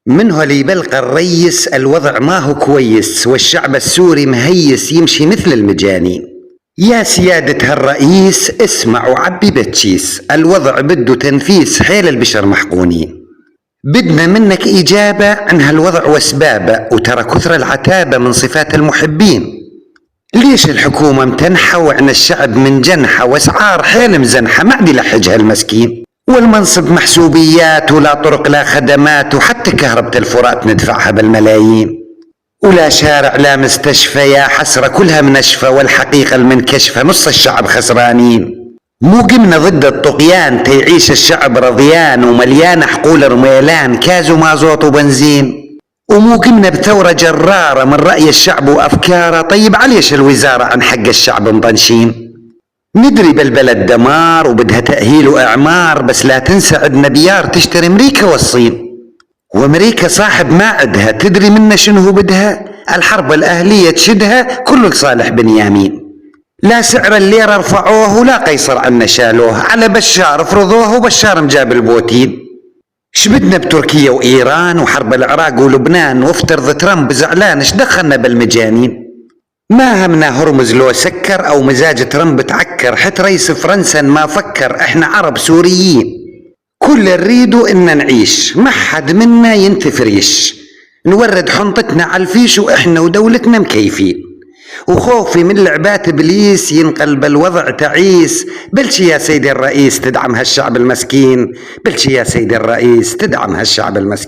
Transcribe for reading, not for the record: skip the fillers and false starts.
منه اللي يبلغ الريس الوضع ما هو كويس والشعب السوري مهيس يمشي مثل المجانين. يا سيادة الرئيس اسمع وعبي بتشيس، الوضع بده تنفيس حيل البشر محقونين. بدنا منك إجابة عن هالوضع واسبابه، وترى كثر العتابة من صفات المحبين. ليش الحكومة متنحة وعن الشعب من جنحة واسعار حيل مزنحة ما عاد يلحجها المسكين، والمنصب محسوبيات ولا طرق لا خدمات، وحتى كهربة الفرات ندفعها بالملايين، ولا شارع لا مستشفى، يا حسرة كلها منشفة والحقيقة المنكشفة نص الشعب خسرانين. مو قمنا ضد الطغيان تيعيش الشعب رضيان ومليان حقول رميلان كاز ومازوط وبنزين، ومو قمنا بثورة جرارة من رأي الشعب وأفكاره. طيب عليش الوزارة عن حق الشعب مطنشين؟ ندري بالبلد دمار وبدها تأهيل وإعمار، بس لا تنسى عدنا بيار تشتري أمريكا والصين، وأمريكا صاحب ما عدها تدري منا شنو بدها؟ الحرب الأهلية تشدها كل صالح بنيامين. لا سعر الليرة رفعوه ولا قيصر عنا شالوه، على بشار فرضوه وبشار مجاب البوتين. شبدنا بتركيا وإيران وحرب العراق ولبنان، وافترض ترامب زعلان اش دخلنا بالمجانين؟ ما همنا هرمز لو سكر أو مزاج ترامب تعكر، حتى رئيس فرنسا ما فكر. احنا عرب سوريين كل نريدو إن نعيش، ما حد منا ينتفريش، نورد حنطتنا على الفيش وإحنا ودولتنا مكيفين، وخوفي من لعبات إبليس ينقلب الوضع تعيس. بلشي يا سيدي الرئيس تدعم هالشعب المسكين، بلشي يا سيدي الرئيس تدعم هالشعب المسكين.